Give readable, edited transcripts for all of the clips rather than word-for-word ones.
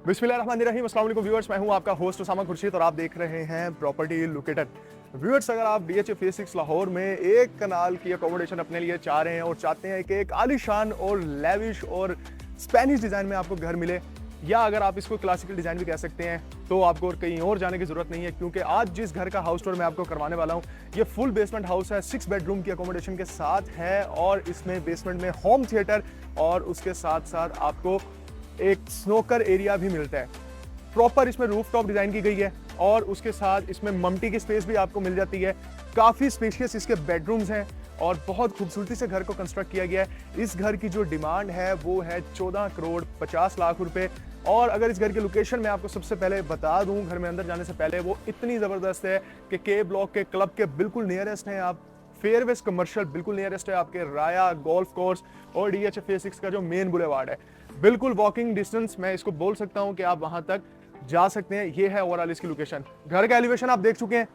बिस्मिल्लाहिर्रहमानिर्रहीम। अस्सलाम वालेकुम व्यूअर्स, मैं हूं आपका होस्ट उसामा खुर्शीद और आप देख रहे हैं प्रॉपर्टी लोकेटर। व्यूअर्स, अगर आप BHA फेज 6 लाहौर में एक कनाल की अकोमोडेशन अपने लिए चाह रहे हैं और चाहते हैं कि एक आलीशान और लेविश और स्पेनिश डिज़ाइन में आपको घर मिले, या अगर आप इसको क्लासिकल डिज़ाइन भी कह सकते हैं, तो आपको कहीं और जाने की ज़रूरत नहीं है, क्योंकि आज जिस घर का हाउस टूर मैं आपको करवाने वाला हूँ ये फुल बेसमेंट हाउस है, 6 बेडरूम की अकोमोडेशन के साथ है और इसमें बेसमेंट में होम थिएटर और उसके साथ साथ आपको एक स्नोकर एरिया भी मिलता है। प्रॉपर इसमें रूफटॉप डिजाइन की गई है और उसके साथ इसमें मम्टी की स्पेस भी आपको मिल जाती है। काफी स्पेशियस इसके बेडरूम्स हैं और बहुत खूबसूरती से घर को कंस्ट्रक्ट किया गया है। इस घर की जो डिमांड है वो है 14 करोड़ 50 लाख रुपए। और अगर इस घर की लोकेशन मैं आपको सबसे पहले बता दूं, घर में अंदर जाने से पहले, वो इतनी जबरदस्त है कि के ब्लॉक के क्लब के बिल्कुल नियरेस्ट हैं आप। फेयरवेज कमर्शियल बिल्कुल नियरेस्ट है आपके, राया गोल्फ कोर्स और DHA फेज 6 का जो मेन बुलेवार्ड है, बिल्कुल वॉकिंग डिस्टेंस मैं इसको बोल सकता हूं कि आप वहां तक जा सकते हैं। ये है ओवरऑल इसकी लोकेशन। घर का एलिवेशन आप देख चुके हैं,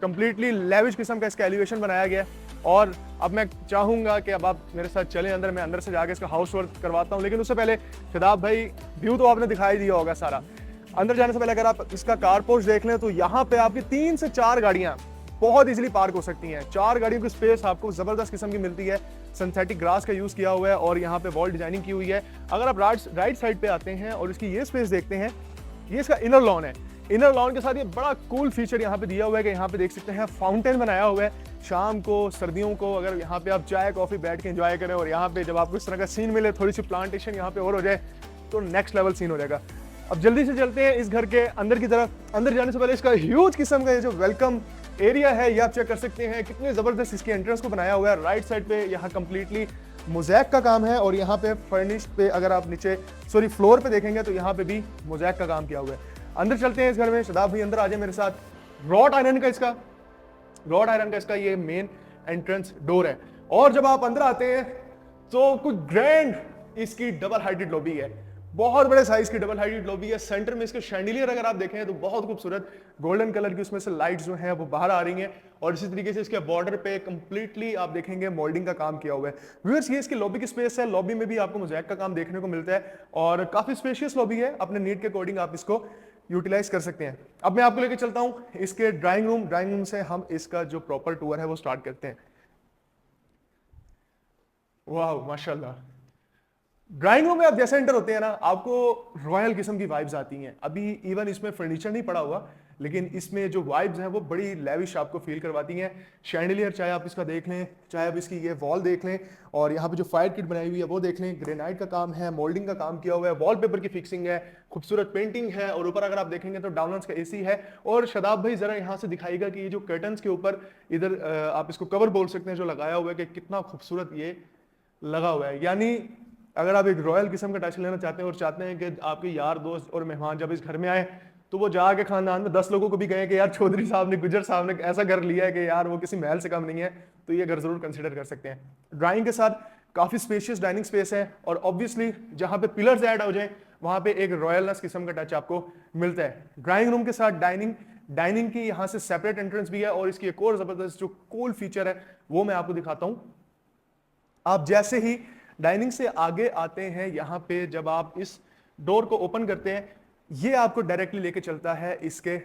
कंप्लीटली लेविश किस्म का इसका एलिवेशन बनाया गया है। और अब मैं चाहूंगा कि अब आप मेरे साथ चलें अंदर, मैं अंदर से जाके इसका हाउस टूर करवाता हूं। लेकिन उससे पहले शदाब भाई, व्यू तो आपने दिखाई दिया होगा सारा। अंदर जाने से पहले अगर आप इसका कार पोर्च देख लें तो यहाँ पे आपकी 3 से 4 गाड़ियां बहुत इजीली पार्क हो सकती हैं। 4 गाड़ियों की स्पेस आपको जबरदस्त किस्म की मिलती है। सिंथेटिक ग्रास का यूज किया हुआ है और यहाँ पे वॉल डिजाइनिंग की हुई है। अगर आप राइट साइड पे आते हैं और इसकी ये स्पेस देखते हैं, ये इसका इनर लॉन है। इनर लॉन के साथ ये बड़ा कूल फीचर यहाँ पे दिया हुआ है कि यहाँ पे देख सकते हैं फाउंटेन बनाया हुआ है। शाम को, सर्दियों को अगर यहाँ पे आप चाय कॉफी बैठ के एंजॉय करें और यहाँ पे जब आपको इस तरह का सीन मिले, थोड़ी सी प्लांटेशन यहाँ पे और हो जाए, तो नेक्स्ट लेवल सीन हो जाएगा। अब जल्दी से चलते हैं इस घर के अंदर की तरफ। अंदर जाने से पहले इसका ह्यूज किस्म का ये जो वेलकम एरिया है ये आप चेक कर सकते हैं, कितने जबरदस्त इसके एंट्रेंस को बनाया हुआ है। राइट साइड पे यहाँ कंप्लीटली मोज़ैक का काम है और यहाँ पे फर्निश पे अगर आप नीचे फ्लोर पे देखेंगे तो यहाँ पे भी मोज़ैक का काम किया हुआ है। अंदर चलते हैं इस घर में। शदाब भाई अंदर आ जाए मेरे साथ। रॉड आयरन का इसका ये मेन एंट्रेंस डोर है। और जब आप अंदर आते हैं तो कुछ ग्रैंड इसकी डबल हाइटेड लॉबी है, बहुत बड़े साइज की डबल हाइटेड लॉबी है। सेंटर में इसके शैंडिलियर अगर आप देखें तो बहुत खूबसूरत गोल्डन कलर की उसमें से लाइट्स जो हैं वो बाहर आ रही हैं। और इसी तरीके से इसके बॉर्डर पे कंप्लीटली आप देखेंगे मोल्डिंग का काम किया हुआ है। व्यूअर्स, ये इसकी लॉबी की स्पेस है। लॉबी में भी आपको मोज़ैक का काम देखने को मिलता है और काफी स्पेशियस लॉबी है। अपने नीड के अकॉर्डिंग आप इसको यूटिलाइज कर सकते हैं। अब मैं आपको लेकर चलता हूं इसके ड्राइंग रूम से हम इसका जो प्रॉपर टूर है वो स्टार्ट करते हैं। वाह माशाल्लाह। ड्राइंग रूम में आप जैसे एंटर होते हैं ना, आपको रॉयल किस्म की वाइब्स आती हैं। अभी इवन इसमें फर्नीचर नहीं पड़ा हुआ, लेकिन इसमें जो वाइब्स हैं वो बड़ी लेविश आपको फील करवाती हैं। शैंडिलियर चाहे आप इसका देख लें, चाहे आप इसकी ये वॉल देख लें, और यहाँ पे जो फायर किट बनाई हुई है वो देख लें। ग्रेनाइट का काम है, मोल्डिंग का काम किया हुआ है, वॉलपेपर की फिक्सिंग है, खूबसूरत पेंटिंग है। और ऊपर अगर आप देखेंगे तो डाउनलाइंस का AC है। और शदाब भाई जरा यहाँ से दिखाएगा कि ये जो कर्टन्स के ऊपर इधर आप इसको कवर बोल सकते हैं जो लगाया हुआ है, कि कितना खूबसूरत ये लगा हुआ है। यानी अगर आप एक रॉयल किस्म का टच लेना चाहते हैं और चाहते हैं कि आपके यार दोस्त और मेहमान जब इस घर में आए तो वो जाके खानदान में 10 लोगों को भी कहें कि यार चौधरी साहब ने, गुजर साहब ने ऐसा घर लिया है कि यार वो किसी महल से कम नहीं है, तो ये घर जरूर कंसिडर कर सकते हैं। ड्राइंग के साथ काफी स्पेशियस डाइनिंग स्पेस है और ऑब्वियसली जहां पे पिलर्स ऐड हो जाए वहां पे एक रॉयलनेस किस्म का टच आपको मिलता है। ड्राइंग रूम के साथ डाइनिंग की यहाँ से सेपरेट एंट्रेंस भी है। और इसकी एक और जबरदस्त जो कूल फीचर है वो मैं आपको दिखाता हूं। आप जैसे ही डाइनिंग से आगे आते हैं, यहाँ पे जब आप इस डोर को ओपन करते हैं, ये आपको डायरेक्टली लेके चलता है इसके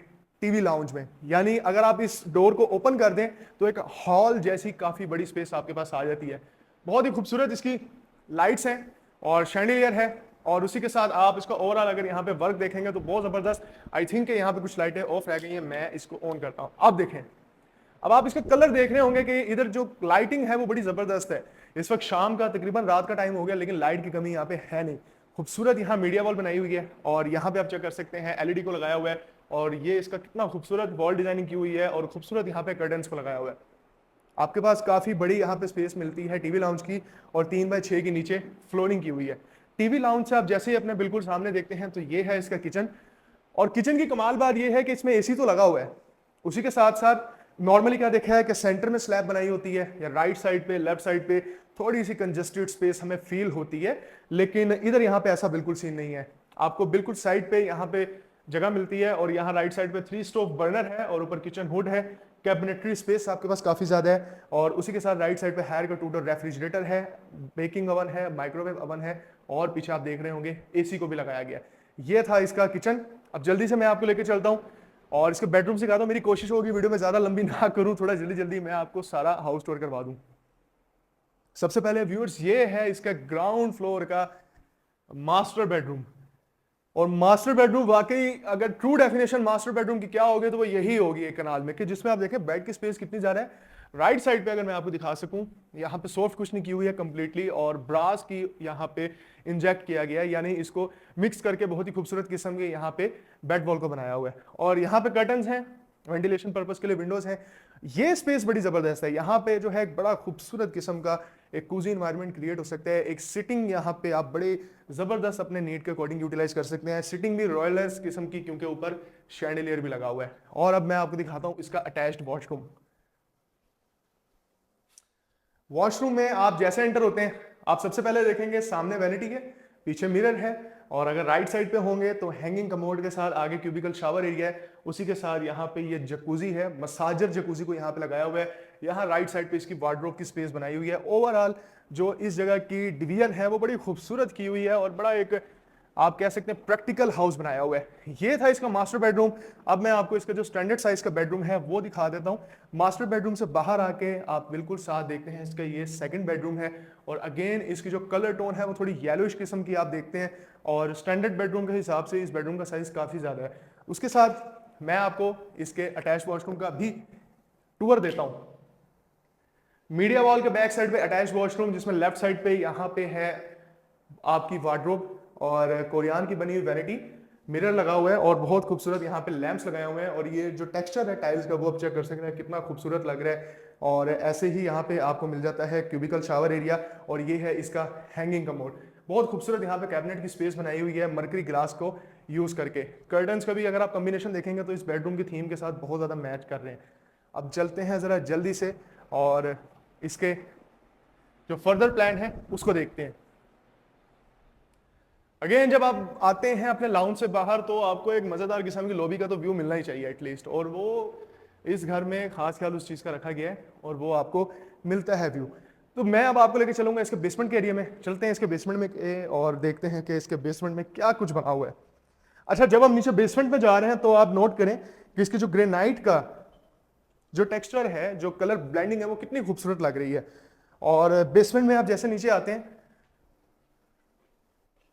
टीवी लाउंज में। यानी अगर आप इस डोर को ओपन कर दें तो एक हॉल जैसी काफी बड़ी स्पेस आपके पास आ जाती है। बहुत ही खूबसूरत इसकी लाइट्स हैं और शैंडिलियर है। और उसी के साथ आप इसका ओवरऑल अगर यहाँ पे वर्क देखेंगे तो बहुत जबरदस्त। आई थिंक यहाँ पे कुछ लाइटें ऑफ रह गई हैं, मैं इसको ऑन करता हूँ। आप देखें, अब आप इसका कलर देख रहे होंगे कि इधर जो लाइटिंग है वो बड़ी जबरदस्त है। इस वक्त शाम का तकरीबन रात का टाइम हो गया, लेकिन लाइट की कमी यहाँ पे है नहीं। खूबसूरत यहाँ मीडिया वॉल बनाई हुई है और यहाँ पे आप चेक कर सकते हैं LED को लगाया हुआ है। और ये इसका कितना खूबसूरत वॉल डिजाइनिंग की हुई है और खूबसूरत यहाँ पे कर्टन्स को लगाया हुआ है। आपके पास काफी बड़ी यहाँ पे स्पेस मिलती है टीवी लाउंज की, और 3x6 के नीचे फ्लोरिंग की हुई है। टीवी लाउंज से आप जैसे ही अपने बिल्कुल सामने देखते हैं तो ये है इसका किचन। और किचन की कमाल बात ये है कि इसमें AC तो लगा हुआ है, उसी के साथ साथ नॉर्मली क्या देखा है कि सेंटर में स्लैब बनाई होती है या राइट साइड पे, लेफ्ट साइड पे थोड़ी सी कंजेस्टेड स्पेस हमें फील होती है, लेकिन इधर यहाँ पे ऐसा बिल्कुल सीन नहीं है। आपको बिल्कुल साइड पे यहाँ पे जगह मिलती है और यहाँ राइट साइड पे 3 स्टोव बर्नर है और ऊपर किचन हुड है। कैबिनेटरी स्पेस आपके पास काफी ज्यादा है और उसी के साथ राइट साइड पे हायर का 2 डोर रेफ्रिजरेटर है, बेकिंग ओवन है, माइक्रोवेव ओवन है और पीछे आप देख रहे होंगे AC को भी लगाया गया है। ये था इसका किचन। अब जल्दी से मैं आपको लेके चलता हूँ और इसके बेडरूम से दिखाता हूँ। मेरी कोशिश होगी वीडियो में ज्यादा लंबी ना करूँ, थोड़ा जल्दी जल्दी मैं आपको सारा हाउस टूर करवा दूँ। सबसे पहले व्यूअर्स ये है इसका ग्राउंड फ्लोर का मास्टर बेडरूम। और मास्टर बेडरूम वाकई अगर ट्रू डेफिनेशन मास्टर बेडरूम की क्या होगी तो वो यही होगी एक कनाल में, कि जिसमें आप देखें बेड की स्पेस कितनी ज्यादा है। राइट साइड पे अगर मैं आपको दिखा सकूं, यहाँ पे सॉफ्ट कुशनिंग की हुई है कंप्लीटली और ब्रास की यहाँ पे इंजेक्ट किया गया है, यानी इसको मिक्स करके बहुत ही खूबसूरत किस्म के यहाँ पे बेड वॉल को बनाया हुआ है। और यहाँ पे कर्टन्स हैं, वेंटिलेशन पर्पस के लिए विंडोज हैं। ये स्पेस बड़ी जबरदस्त है। यहाँ पे जो है एक बड़ा खूबसूरत किस्म का एक कोजी एनवायरनमेंट क्रिएट हो सकता है। एक सिटिंग यहाँ पे आप बड़े जबरदस्त अपने नीड के अकॉर्डिंग यूटिलाइज कर सकते हैं। सिटिंग भी रॉयलर्स किस्म की, क्योंकि ऊपर शैंडलियर भी लगा हुआ है। और अब मैं आपको दिखाता हूँ इसका अटैच्ड वॉशरूम। वॉशरूम में आप जैसे एंटर होते हैं, आप सबसे पहले देखेंगे सामने वैनिटी है, पीछे मिरर है, और अगर राइट साइड पे होंगे तो हैंगिंग कमोड के साथ आगे क्यूबिकल शावर एरिया है, उसी के साथ यहाँ पे ये जकूजी है, मसाजर जकूजी को यहाँ पे लगाया हुआ है। यहाँ राइट साइड पे इसकी वार्डरोब की स्पेस बनाई हुई है। ओवरऑल जो इस जगह की डिवीजन है वो बड़ी खूबसूरत की हुई है और बड़ा एक आप कह सकते हैं प्रैक्टिकल हाउस बनाया हुआ है। ये था इसका मास्टर बेडरूम। अब मैं आपको इसका जो स्टैंडर्ड साइज का बेडरूम है वो दिखा देता हूँ। मास्टर बेडरूम से बाहर आके आप बिल्कुल साथ देखते हैं इसका ये सेकंड बेडरूम है, और अगेन इसकी जो कलर टोन है वो थोड़ी येलोइश किस्म की आप देखते हैं, और स्टैंडर्ड बेडरूम के हिसाब से इस बेडरूम का साइज काफी ज्यादा है। उसके साथ मैं आपको इसके अटैच वॉशरूम का भी टूर देता हूँ। मीडिया वॉल के बैक साइड पे अटैच वॉशरूम, जिसमें लेफ्ट साइड पे यहाँ पे है आपकी वार्डरोब और कोरियान की बनी हुई वैनिटी, मिरर लगा हुआ है और बहुत खूबसूरत यहाँ पे लैंप्स लगाए हुए हैं। और ये जो टेक्सचर है टाइल्स का वो आप चेक कर सकते हैं कितना खूबसूरत लग रहा है। और ऐसे ही यहाँ पे आपको मिल जाता है क्यूबिकल शावर एरिया, और ये है इसका हैंगिंग कमोड। बहुत खूबसूरत यहाँ पे कैबिनेट की स्पेस बनाई हुई है मरकरी ग्लास को यूज करके। कर्टन्स का भी अगर आप कॉम्बिनेशन देखेंगे तो इस बेडरूम की थीम के साथ बहुत ज्यादा मैच कर रहे हैं। अब चलते हैं जरा जल्दी से और इसके जो फर्दर प्लान है उसको देखते हैं। अगेन जब आप आते हैं अपने लाउंज से बाहर तो आपको एक मजेदार किस्म की लॉबी का तो व्यू मिलना ही चाहिए एटलीस्ट, और वो इस घर में खास ख्याल उस चीज का रखा गया है और वो आपको मिलता है व्यू। तो मैं अब आपको लेके चलूंगा इसके बेसमेंट के एरिया में। चलते हैं इसके बेसमेंट में और देखते हैं कि इसके बेसमेंट में क्या कुछ बना हुआ है। अच्छा, जब हम नीचे बेसमेंट में जा रहे हैं तो आप नोट करें कि इसकी जो ग्रेनाइट का जो टेक्सचर है, जो कलर ब्लेंडिंग है वो कितनी खूबसूरत लग रही है। और बेसमेंट में आप जैसे नीचे आते हैं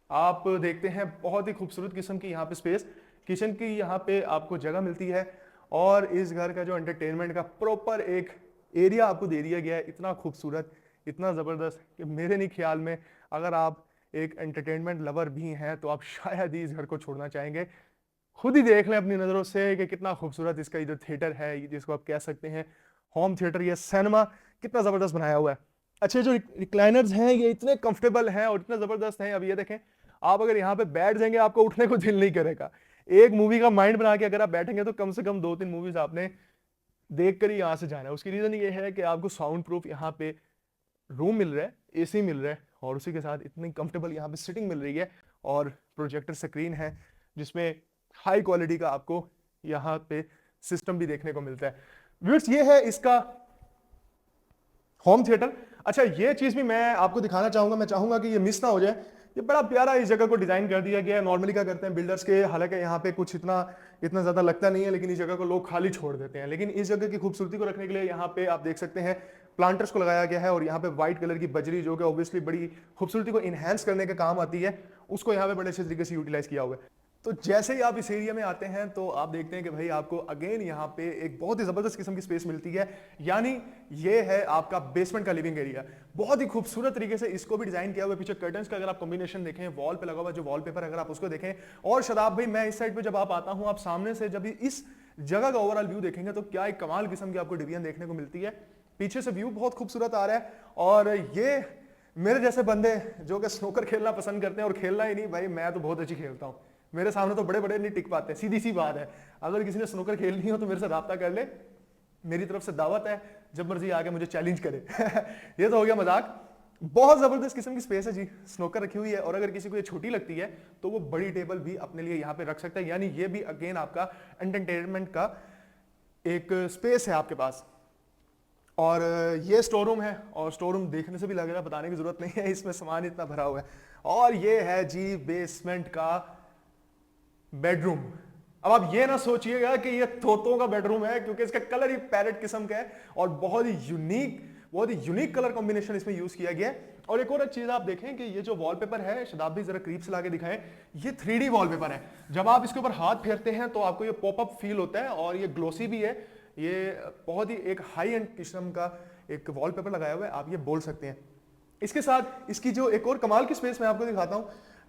आप देखते हैं बहुत ही खूबसूरत किस्म की यहाँ पे स्पेस, किचन की यहाँ पे आपको जगह मिलती है। और इस घर का जो एंटरटेनमेंट का प्रॉपर एक एरिया आपको दे दिया गया है, इतना खूबसूरत, इतना ज़बरदस्त कि मेरे नहीं ख्याल में अगर आप एक एंटरटेनमेंट लवर भी हैं तो आप शायद ही इस घर को छोड़ना चाहेंगे। खुद ही देख लें अपनी नज़रों से कि कितना खूबसूरत इसका ये जो थिएटर है, जिसको आप कह सकते हैं होम थिएटर या सिनेमा, कितना ज़बरदस्त बनाया हुआ है। अच्छे जो रिक्लाइनर्स हैं ये इतने कंफर्टेबल हैं और इतने ज़बरदस्त हैं। अब ये देखें, आप अगर यहाँ पे बैठ जाएंगे आपको उठने को दिल नहीं करेगा। एक मूवी का माइंड बना के अगर आप बैठेंगे तो कम से कम 2-3 मूवीज आपने देख कर ही यहाँ से जाना है। उसकी रीजन ये है कि आपको साउंड प्रूफ यहाँ पे रूम मिल रहा है, एसी मिल रहा है, और उसी के साथ इतनी कंफर्टेबल यहाँ पे सिटिंग मिल रही है, और प्रोजेक्टर स्क्रीन है जिसमें हाई क्वालिटी का आपको यहाँ पे सिस्टम भी देखने को मिलता है। व्यूअर्स, ये है इसका होम थिएटर। अच्छा, ये चीज भी मैं आपको दिखाना चाहूंगा, मैं चाहूंगा कि ये मिस ना हो जाए। ये बड़ा प्यारा इस जगह को डिजाइन कर दिया गया है। नॉर्मली क्या करते हैं बिल्डर्स के, हालांकि यहाँ पे कुछ इतना ज्यादा लगता नहीं है, लेकिन इस जगह को लोग खाली छोड़ देते हैं। लेकिन इस जगह की खूबसूरती को रखने के लिए यहाँ पे आप देख सकते हैं प्लांटर्स को लगाया गया है, और यहाँ पे व्हाइट कलर की बजरी जो कि ऑब्वियसली बड़ी खूबसूरती को इनहेंस करने के काम आती है, उसको यहाँ पे बड़े अच्छे तरीके से यूटिलाइज किया हुआ है। तो जैसे ही आप इस एरिया में आते हैं तो आप देखते हैं कि भाई आपको अगेन यहाँ पे एक बहुत ही जबरदस्त किस्म की स्पेस मिलती है, यानी ये है आपका बेसमेंट का लिविंग एरिया। बहुत ही खूबसूरत तरीके से इसको भी डिजाइन किया हुआ है। पीछे कर्टन्स का अगर आप कॉम्बिनेशन देखें, वॉल पे लगा हुआ जो वॉलपेपर अगर आप उसको देखें, और शदाब भाई मैं इस साइड पे जब आप आता हूं, आप सामने से जब इस जगह का ओवरऑल व्यू देखेंगे तो क्या एक कमाल किस्म की आपको डिवीजन देखने को मिलती है। पीछे से व्यू बहुत खूबसूरत आ रहा है, और ये मेरे जैसे बंदे जो कि स्नूकर खेलना पसंद करते हैं, और खेलना ही नहीं भाई, मैं तो बहुत अच्छी खेलता हूँ, मेरे सामने तो बड़े बड़े नहीं टिक पाते, सीधी सी बात है। अगर किसी ने स्नूकर खेलनी हो तो मेरे से राब्ता कर ले, मेरी तरफ से दावत है, जब मर्जी आके मुझे चैलेंज करे। ये तो हो गया मजाक। बहुत जबरदस्त किस्म की स्पेस है जी, स्नूकर रखी हुई है, और अगर किसी को ये छोटी लगती है तो वो बड़ी टेबल भी अपने लिए यहाँ पे रख सकता है, यानी ये भी अगेन आपका एंटरटेनमेंट का एक स्पेस है आपके पास। और ये स्टोर रूम है, और स्टोर रूम देखने से भी लग रहा है, बताने की जरूरत नहीं है, इसमें सामान इतना भरा हुआ है। और ये है जी बेसमेंट का बेडरूम। अब आप ये ना सोचिएगा कि ये तोतों का बेडरूम है, क्योंकि इसका कलर ही पैरेट किस्म का है और बहुत ही यूनिक कलर कॉम्बिनेशन इसमें यूज किया गया है। और एक और चीज आप देखें कि ये जो वॉलपेपर है, शताब्दी जरा करीब से लाके दिखाएं, ये 3D वॉलपेपर है। जब आप इसके ऊपर हाथ फेरते हैं तो आपको ये पॉपअप फील होता है और ये ग्लोसी भी है। ये बहुत ही एक हाई एंड किस्म का एक वॉलपेपर लगाया हुआ है, आप ये बोल सकते हैं। इसके साथ इसकी जो एक और कमाल की स्पेस मैं आपको दिखाता हूं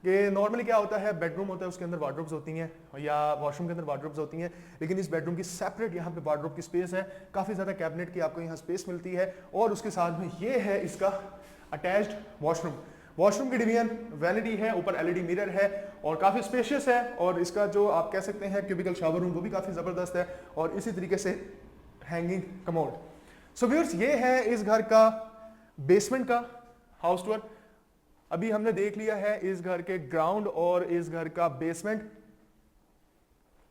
कि नॉर्मली क्या होता है, बेडरूम होता है, उसके अंदर वार्डरोब्स होती हैं या वॉशरूम के अंदर वार्डरोब्स होती हैं, लेकिन इस बेडरूम की सेपरेट यहाँ पे वार्डरोब की स्पेस है। काफी ज्यादा कैबिनेट की आपको यहाँ स्पेस मिलती है और उसके साथ में ये है इसका अटैच्ड वॉशरूम। वॉशरूम की डिवीजन वैनिटी है, ऊपर एलईडी मिरर है और काफी स्पेशियस है। और इसका जो आप कह सकते हैं क्यूबिकल शावर रूम वो भी काफी जबरदस्त है और इसी तरीके से हैंगिंग कमोड। सो व्यूअर्स, ये है इस घर का बेसमेंट का हाउस टूर। अभी हमने देख लिया है इस घर के ग्राउंड और इस घर का बेसमेंट।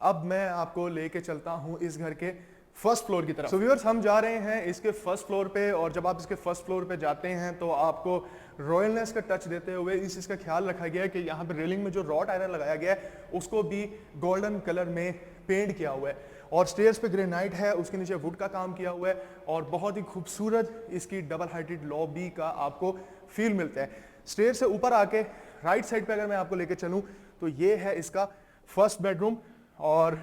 अब मैं आपको लेके चलता हूं इस घर के फर्स्ट फ्लोर की तरफ। सो व्यूअर्स, हम जा रहे हैं इसके फर्स्ट फ्लोर पे और जब आप इसके फर्स्ट फ्लोर पे जाते हैं तो आपको रॉयलनेस का टच देते हुए इस चीज का ख्याल रखा गया है कि यहाँ पे रेलिंग में जो रॉड आयरन लगाया गया है उसको भी गोल्डन कलर में पेंट किया हुआ है और स्टेयर्स पे ग्रेनाइट है, उसके नीचे वुड का काम किया हुआ है और बहुत ही खूबसूरत इसकी डबल हाइटेड लॉबी का आपको फील मिलता है। स्टेयर से ऊपर आके राइट साइड पे अगर मैं आपको लेके चलूं तो ये है इसका फर्स्ट बेडरूम और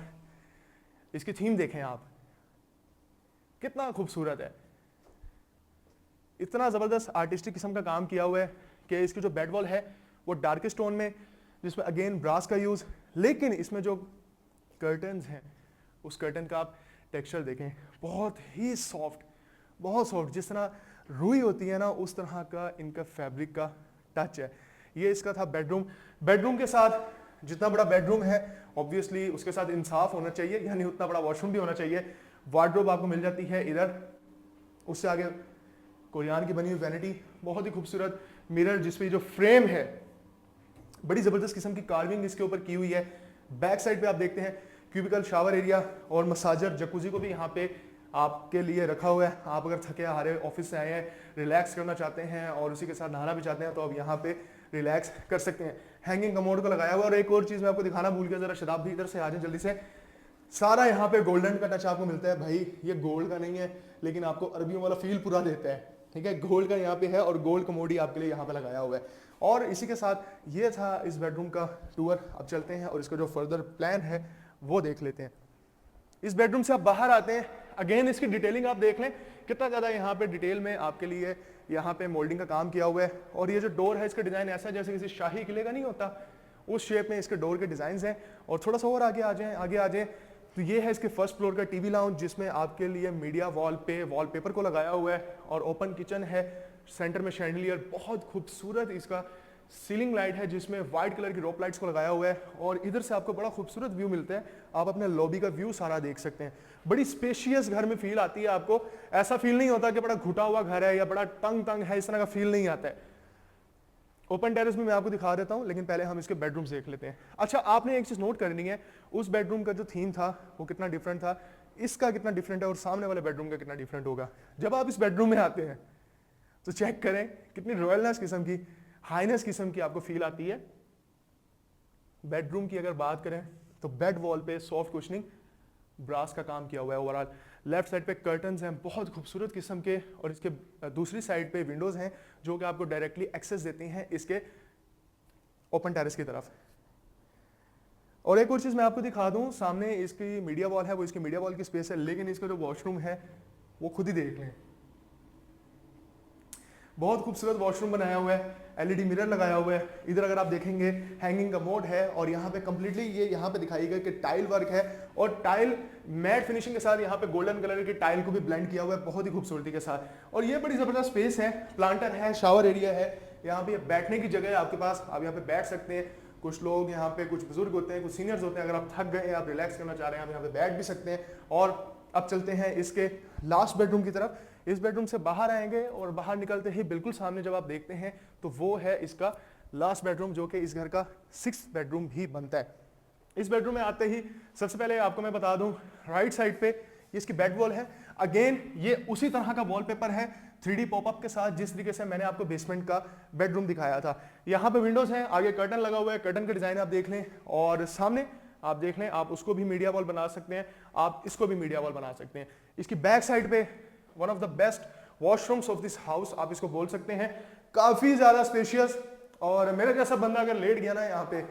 इसकी थीम देखें आप, कितना खूबसूरत है। इतना जबरदस्त आर्टिस्टिक किस्म का काम किया हुआ है कि इसकी जो बेड वॉल है वो डार्क स्टोन में, जिसमें अगेन ब्रास का यूज, लेकिन इसमें जो कर्टन्स हैं उस कर्टन का आप टेक्सचर देखें, बहुत ही सॉफ्ट, बहुत सॉफ्ट। जिस तरह रुई होती है ना उस तरह का इनका फैब्रिक का टच है। ये इसका था बेडरूम। बेडरूम के साथ जितना बड़ा बेडरूम है ऑब्वियसली उसके साथ इंसाफ होना चाहिए, यानी उतना बड़ा वॉशरूम भी होना चाहिए। वार्डरोब आपको मिल जाती है इधर, उससे आगे कोरियान की बनी हुई वैनिटी, बहुत ही खूबसूरत मिरर जिसपे जो फ्रेम है बड़ी जबरदस्त किस्म की कार्विंग इसके ऊपर की हुई है। बैक साइड पे आप देखते हैं क्यूबिकल शावर एरिया और मसाजर जकूजी को भी यहाँ पे आपके लिए रखा हुआ है। आप अगर थके हारे ऑफिस से आए हैं, रिलैक्स करना चाहते हैं और उसी के साथ नहाना भी चाहते हैं तो आप यहाँ पे रिलैक्स कर सकते हैं। हैंगिंग कमोड को लगाया हुआ और एक और चीज मैं आपको दिखाना भूल गया, जरा शताब्दी इधर से आ जाए जल्दी से। सारा यहाँ पे गोल्डन का टच आपको मिलता है। भाई ये गोल्ड का नहीं है लेकिन आपको अरबियों वाला फील पूरा देता है, ठीक है। गोल्ड का यहाँ पे है और गोल्ड कमोडी आपके लिए यहाँ पे लगाया हुआ है। और इसी के साथ ये था इस बेडरूम का टूर। अब चलते हैं और इसका जो फर्दर प्लान है वो देख लेते हैं। इस बेडरूम से आप बाहर आते हैं, अगेन इसकी डिटेलिंग आप देख लें कितना ज्यादा यहाँ पे डिटेल में आपके लिए यहाँ पे मोल्डिंग का काम किया हुआ है। और ये जो डोर है इसका डिजाइन ऐसा जैसे किसी शाही किले का नहीं होता, उस शेप में इसके डोर के डिजाइन हैं। और थोड़ा सा और आगे आ जाए तो ये है इसके फर्स्ट फ्लोर का टीवी लाउंज, जिसमें आपके लिए मीडिया वॉलपेपर को लगाया हुआ है और ओपन किचन है। सेंटर में शैंडलियर, बहुत खूबसूरत इसका सीलिंग लाइट है जिसमें व्हाइट कलर की रोप लाइट्स को लगाया हुआ है और इधर से आपको बड़ा खूबसूरत व्यू मिलता है। आप अपने लॉबी का व्यू सारा देख सकते हैं। बड़ी स्पेशियस घर में फील आती है आपको। ऐसा फील नहीं होता कि बड़ा घुटा हुआ घर है या बड़ा तंग है, इस तरह का फील नहीं आता है। ओपन टेरेस में मैं आपको दिखा देता हूं, लेकिन पहले हम इसके बेडरूम देख लेते हैं। अच्छा, आपने एक चीज नोट करनी है, उस बेडरूम का जो थीम था वो कितना डिफरेंट था, इसका कितना डिफरेंट है और सामने वाले बेडरूम का कितना डिफरेंट होगा। जब आप इस बेडरूम में आते हैं तो चेक करें कितनी रॉयलनेस किस्म की, हाईनेस किस्म की आपको फील आती है। बेडरूम की अगर बात करें तो बेड वॉल पे सॉफ्ट कुशनिंग, ब्रास का काम किया हुआ है। ओवरऑल लेफ्ट साइड पे कर्टन्स हैं बहुत खूबसूरत किस्म के और इसके दूसरी साइड पे विंडोज हैं जो कि आपको डायरेक्टली एक्सेस देती हैं इसके ओपन टेरेस की तरफ। और एक और चीज मैं आपको दिखा दूं, सामने इसकी मीडिया वॉल है, वो इसकी मीडिया वॉल की स्पेस है, लेकिन इसका जो वॉशरूम है वो खुद ही देख लें। बहुत खूबसूरत वॉशरूम बनाया हुआ है, एलईडी मिरर लगाया हुआ है। इधर अगर आप देखेंगे हैंगिंग कमोड है और यहाँ पे कंप्लीटली ये यहाँ पे दिखाई गया कि टाइल वर्क है और टाइल मैट फिनिशिंग के साथ यहाँ पे गोल्डन कलर की टाइल को भी ब्लेंड किया हुआ है बहुत ही खूबसूरती के साथ। और ये बड़ी जबरदस्त स्पेस है, प्लांटर है, शावर एरिया है, यहाँ पे बैठने की जगह है आपके पास, आप यहाँ पे बैठ सकते हैं। कुछ लोग यहाँ पे, कुछ बुजुर्ग होते हैं, कुछ सीनियर्स होते हैं, अगर आप थक गए, आप रिलैक्स करना चाह रहे हैं, आप यहाँ पे बैठ भी सकते हैं। और अब चलते हैं इसके लास्ट बेडरूम की तरफ। इस बेडरूम से बाहर आएंगे और बाहर निकलते ही बिल्कुल सामने जब आप देखते हैं तो वो है इसका लास्ट बेडरूम, जो कि इस घर का 6th बेडरूम भी बनता है। इस बेडरूम में आते ही सबसे पहले आपको मैं बता दूं, राइट साइड पे ये इसकी बेड वॉल है। अगेन ये उसी तरह का वॉलपेपर है 3D पॉपअप के साथ, जिस तरीके से मैंने आपको बेसमेंट का बेडरूम दिखाया था। यहाँ पे विंडोज हैं, आगे कर्टन लगा हुआ है, कर्टन का डिजाइन आप देख लें और सामने आप देख लें, आप उसको भी मीडिया वॉल बना सकते हैं, आप इसको भी मीडिया वॉल बना सकते हैं। इसकी बैक साइड पे one of the best washrooms of this house आप इसको बोल सकते हैं, काफी ज्यादा स्पेशियस। और मेरे जैसा बंदा अगर लेट गया ना यहाँ पे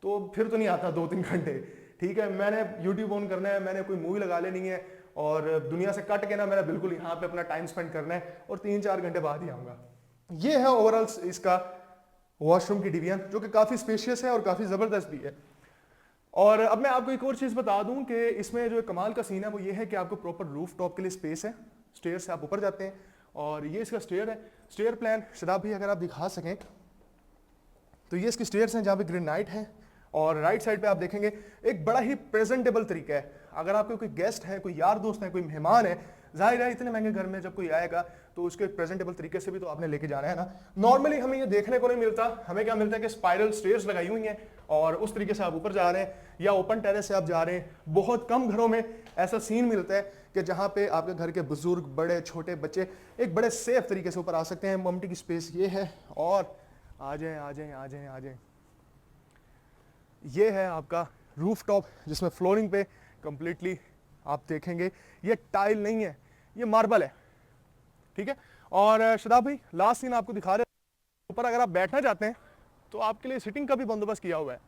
तो फिर तो नहीं आता 2-3 घंटे, ठीक है। मैंने यूट्यूब ऑन करना है, मैंने कोई मूवी लगा लेनी है और दुनिया से कट के ना मैंने बिल्कुल यहाँ पे अपना टाइम स्पेंड करना है और 3-4 घंटे बाद ही आऊंगा। ये है ओवरऑल इसका वॉशरूम की डिवीजन, जो कि काफी स्पेशियस है और काफी जबरदस्त भी है। और अब मैं आपको एक और चीज बता दूं कि इसमें जो कमाल का सीन है वो ये है कि आपको प्रॉपर रूफ टॉप के लिए स्पेस है, स्टेयर से आप ऊपर जाते हैं और ये इसका स्टेयर है। स्टेयर प्लान शदाब भी अगर आप दिखा सकें तो ये इसकी स्टेयर्स हैं जहाँ पे ग्रेनाइट है और राइट साइड पे आप देखेंगे एक बड़ा ही प्रेजेंटेबल तरीका है। अगर आपके कोई गेस्ट है, कोई यार दोस्त है, कोई मेहमान है, जाहिर है इतने महंगे घर में जब कोई आएगा तो उसके प्रेजेंटेबल तरीके से भी तो आपने लेके जाना है ना। नॉर्मली हमें ये देखने को नहीं मिलता, हमें क्या मिलता है कि स्पाइरल स्टेयर्स लगाई हुई हैं और उस तरीके से आप ऊपर जा रहे हैं या ओपन टेरेस से आप जा रहे हैं। बहुत कम घरों में ऐसा सीन मिलता है कि जहाँ पे आपके घर के बुजुर्ग, बड़े छोटे बच्चे एक बड़े सेफ तरीके से ऊपर आ सकते हैं। मम्टी की स्पेस ये है और आ जाएं आ जाएं आ जाएं आ जाएं, ये है आपका रूफ टॉप जिसमें फ्लोरिंग पे कंप्लीटली आप देखेंगे ये टाइल नहीं है, ये मार्बल है, ठीक है। और शदाब भाई लास्ट सीन आपको दिखा रहे हैं, ऊपर अगर आप बैठना चाहते हैं तो आपके लिए सिटिंग का भी बंदोबस्त किया हुआ है।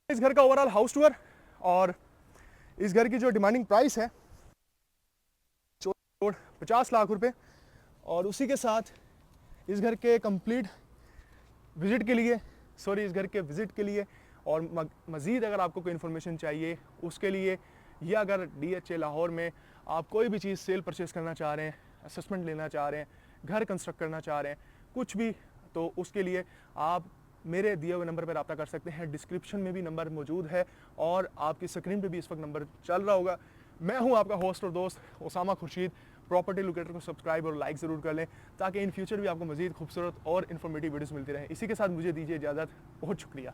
इस घर का ओवरऑल हाउस टूर और इस घर की जो डिमांडिंग प्राइस है 50 लाख रुपए, और उसी के साथ इस घर के कंप्लीट विजिट के लिए इस घर के विजिट के लिए और मज़ीद अगर आपको कोई इन्फॉर्मेशन चाहिए उसके लिए, या अगर DHA लाहौर में आप कोई भी चीज़ सेल परचेज़ करना चाह रहे हैं, असेसमेंट लेना चाह रहे हैं, घर कंस्ट्रक्ट करना चाह रहे हैं, कुछ भी, तो उसके लिए आप मेरे दिए हुए नंबर पर रब्ता कर सकते हैं। डिस्क्रिप्शन में भी नंबर मौजूद है और आपकी स्क्रीन पे भी इस वक्त नंबर चल रहा होगा। मैं हूं आपका होस्ट और दोस्त उसामा खुर्शीद। प्रॉपर्टी लोकेटर को सब्सक्राइब और लाइक ज़रूर कर लें ताकि इन फ्यूचर भी आपको मज़ीद खूबसूरत और इन्फॉर्मेटिव वीडियोस मिलती रहें। इसी के साथ मुझे दीजिए इजाज़त, बहुत शुक्रिया।